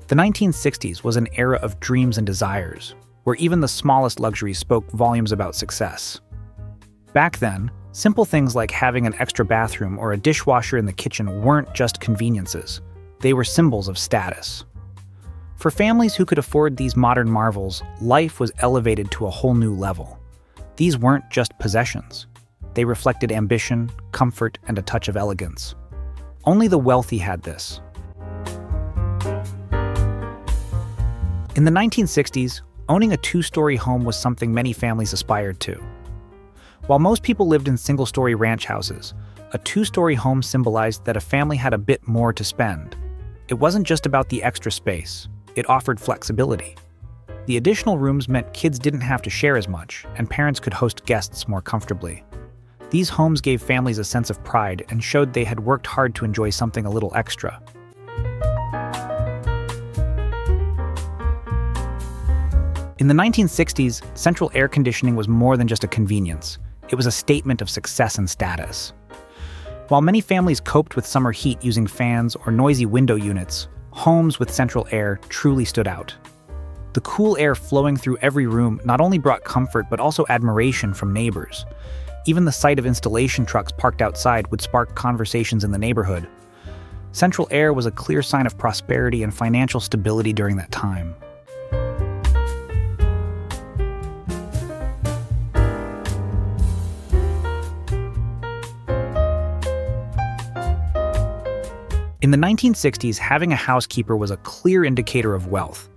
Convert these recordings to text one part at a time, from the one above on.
The 1960s was an era of dreams and desires, where even the smallest luxuries spoke volumes about success. Back then, simple things like having an extra bathroom or a dishwasher in the kitchen weren't just conveniences. They were symbols of status. For families who could afford these modern marvels, life was elevated to a whole new level. These weren't just possessions. They reflected ambition, comfort, and a touch of elegance. Only the wealthy had this. In the 1960s, owning a two-story home was something many families aspired to. While most people lived in single-story ranch houses, a two-story home symbolized that a family had a bit more to spend. It wasn't just about the extra space. It offered flexibility. The additional rooms meant kids didn't have to share as much, and parents could host guests more comfortably. These homes gave families a sense of pride and showed they had worked hard to enjoy something a little extra. In the 1960s, central air conditioning was more than just a convenience. It was a statement of success and status. While many families coped with summer heat using fans or noisy window units, homes with central air truly stood out. The cool air flowing through every room not only brought comfort but also admiration from neighbors. Even the sight of installation trucks parked outside would spark conversations in the neighborhood. Central air was a clear sign of prosperity and financial stability during that time. In the 1960s, having a housekeeper was a clear indicator of wealth.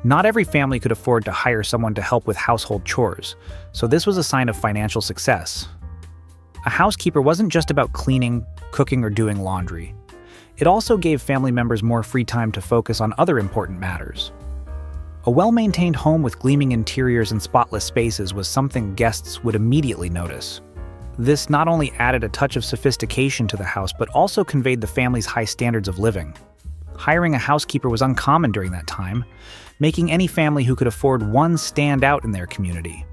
Not every family could afford to hire someone to help with household chores, so this was a sign of financial success. A housekeeper wasn't just about cleaning, cooking, or doing laundry. It also gave family members more free time to focus on other important matters. A well-maintained home with gleaming interiors and spotless spaces was something guests would immediately notice. This not only added a touch of sophistication to the house, but also conveyed the family's high standards of living. Hiring a housekeeper was uncommon during that time, making any family who could afford one stand out in their community.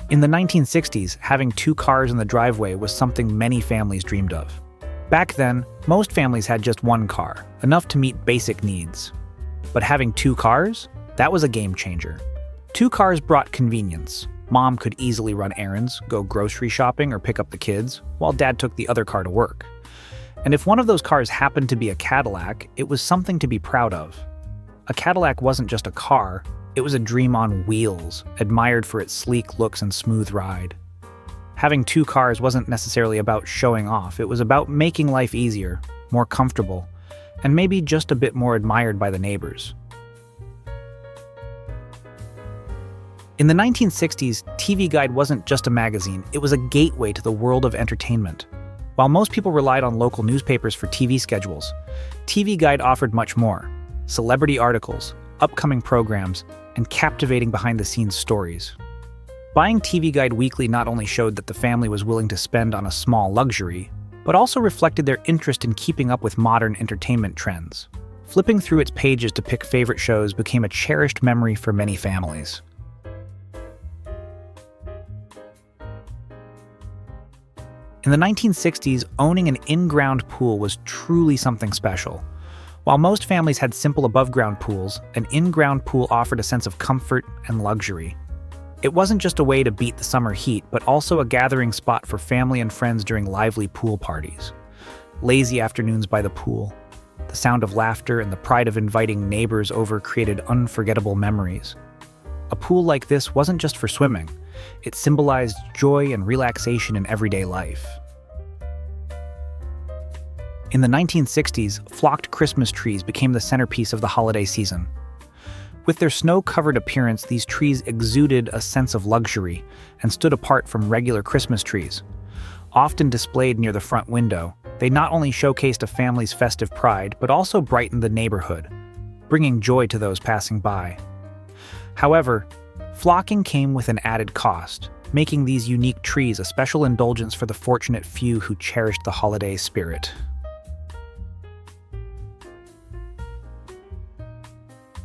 In the 1960s, having two cars in the driveway was something many families dreamed of. Back then, most families had just one car, enough to meet basic needs. But having two cars? That was a game changer. Two cars brought convenience. Mom could easily run errands, go grocery shopping, or pick up the kids, while Dad took the other car to work. And if one of those cars happened to be a Cadillac, it was something to be proud of. A Cadillac wasn't just a car, it was a dream on wheels, admired for its sleek looks and smooth ride. Having two cars wasn't necessarily about showing off, it was about making life easier, more comfortable, and maybe just a bit more admired by the neighbors. In the 1960s, TV Guide wasn't just a magazine, it was a gateway to the world of entertainment. While most people relied on local newspapers for TV schedules, TV Guide offered much more: celebrity articles, upcoming programs, and captivating behind-the-scenes stories. Buying TV Guide weekly not only showed that the family was willing to spend on a small luxury, but also reflected their interest in keeping up with modern entertainment trends. Flipping through its pages to pick favorite shows became a cherished memory for many families. In the 1960s, owning an in-ground pool was truly something special. While most families had simple above-ground pools, an in-ground pool offered a sense of comfort and luxury. It wasn't just a way to beat the summer heat, but also a gathering spot for family and friends during lively pool parties. Lazy afternoons by the pool, the sound of laughter and the pride of inviting neighbors over created unforgettable memories. A pool like this wasn't just for swimming. It symbolized joy and relaxation in everyday life. In the 1960s, flocked Christmas trees became the centerpiece of the holiday season. With their snow-covered appearance, these trees exuded a sense of luxury and stood apart from regular Christmas trees. Often displayed near the front window, they not only showcased a family's festive pride, but also brightened the neighborhood, bringing joy to those passing by. However, flocking came with an added cost, making these unique trees a special indulgence for the fortunate few who cherished the holiday spirit.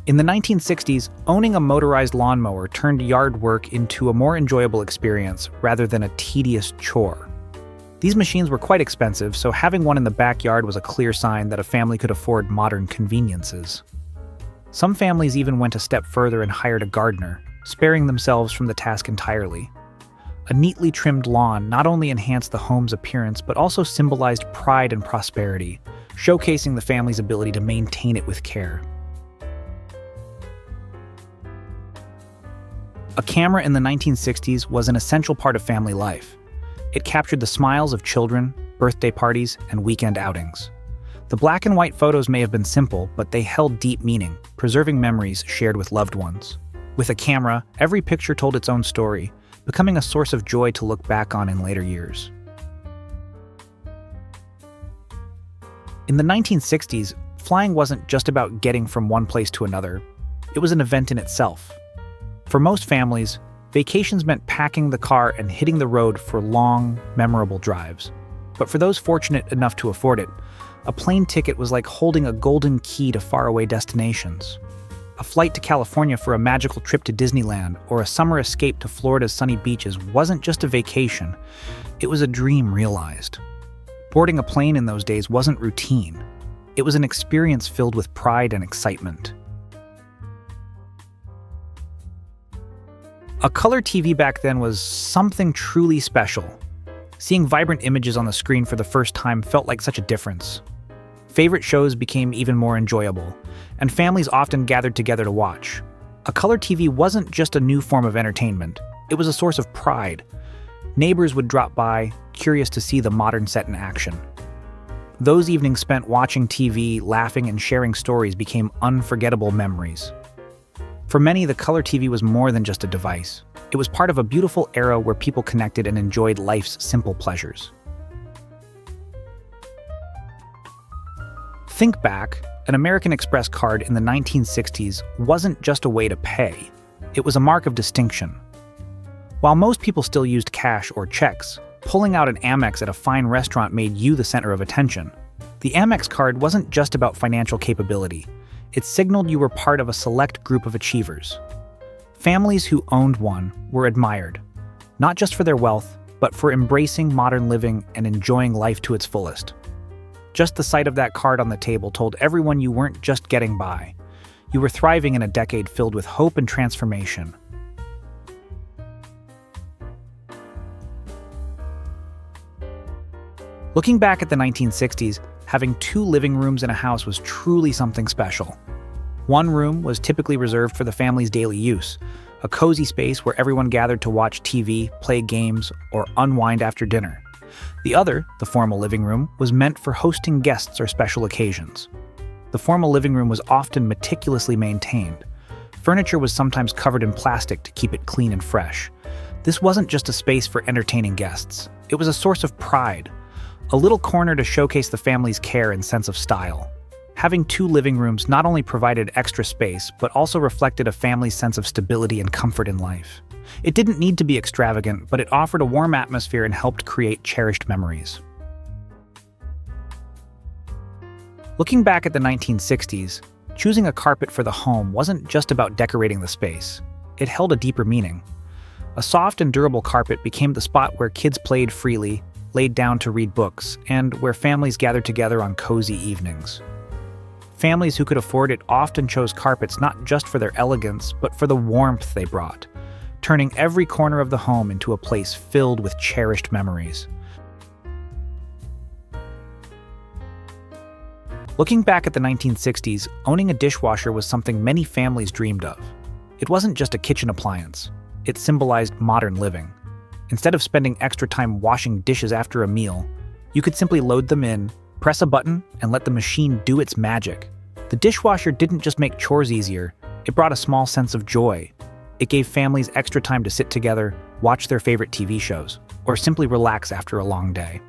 In the 1960s, owning a motorized lawnmower turned yard work into a more enjoyable experience rather than a tedious chore. These machines were quite expensive, so having one in the backyard was a clear sign that a family could afford modern conveniences. Some families even went a step further and hired a gardener, sparing themselves from the task entirely. A neatly trimmed lawn not only enhanced the home's appearance but also symbolized pride and prosperity, showcasing the family's ability to maintain it with care. A camera in the 1960s was an essential part of family life. It captured the smiles of children, birthday parties, and weekend outings. The black and white photos may have been simple, but they held deep meaning, preserving memories shared with loved ones. With a camera, every picture told its own story, becoming a source of joy to look back on in later years. In the 1960s, flying wasn't just about getting from one place to another. It was an event in itself. For most families, vacations meant packing the car and hitting the road for long, memorable drives. But for those fortunate enough to afford it, a plane ticket was like holding a golden key to faraway destinations. A flight to California for a magical trip to Disneyland or a summer escape to Florida's sunny beaches wasn't just a vacation, it was a dream realized. Boarding a plane in those days wasn't routine. It was an experience filled with pride and excitement. A color TV back then was something truly special. Seeing vibrant images on the screen for the first time felt like such a difference. Favorite shows became even more enjoyable, and families often gathered together to watch. A color TV wasn't just a new form of entertainment, it was a source of pride. Neighbors would drop by, curious to see the modern set in action. Those evenings spent watching TV, laughing, and sharing stories became unforgettable memories. For many, the color TV was more than just a device. It was part of a beautiful era where people connected and enjoyed life's simple pleasures. Think back, an American Express card in the 1960s wasn't just a way to pay. It was a mark of distinction. While most people still used cash or checks, pulling out an Amex at a fine restaurant made you the center of attention. The Amex card wasn't just about financial capability. It signaled you were part of a select group of achievers. Families who owned one were admired, not just for their wealth, but for embracing modern living and enjoying life to its fullest. Just the sight of that card on the table told everyone you weren't just getting by. You were thriving in a decade filled with hope and transformation. Looking back at the 1960s, having 2 living rooms in a house was truly something special. One room was typically reserved for the family's daily use, a cozy space where everyone gathered to watch TV, play games, or unwind after dinner. The other, the formal living room, was meant for hosting guests or special occasions. The formal living room was often meticulously maintained. Furniture was sometimes covered in plastic to keep it clean and fresh. This wasn't just a space for entertaining guests. It was a source of pride, a little corner to showcase the family's care and sense of style. Having 2 living rooms not only provided extra space, but also reflected a family's sense of stability and comfort in life. It didn't need to be extravagant, but it offered a warm atmosphere and helped create cherished memories. Looking back at the 1960s, choosing a carpet for the home wasn't just about decorating the space. It held a deeper meaning. A soft and durable carpet became the spot where kids played freely, laid down to read books, and where families gathered together on cozy evenings. Families who could afford it often chose carpets not just for their elegance, but for the warmth they brought, turning every corner of the home into a place filled with cherished memories. Looking back at the 1960s, owning a dishwasher was something many families dreamed of. It wasn't just a kitchen appliance. It symbolized modern living. Instead of spending extra time washing dishes after a meal, you could simply load them in, press a button, and let the machine do its magic. The dishwasher didn't just make chores easier, it brought a small sense of joy. It gave families extra time to sit together, watch their favorite TV shows, or simply relax after a long day.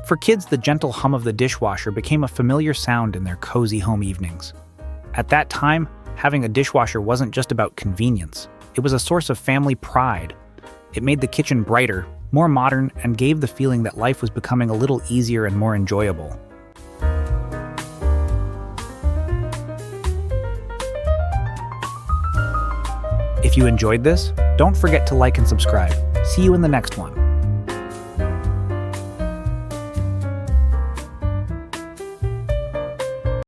For kids, the gentle hum of the dishwasher became a familiar sound in their cozy home evenings. At that time, having a dishwasher wasn't just about convenience. It was a source of family pride. It made the kitchen brighter, more modern, and gave the feeling that life was becoming a little easier and more enjoyable. If you enjoyed this, don't forget to like and subscribe. See you in the next one.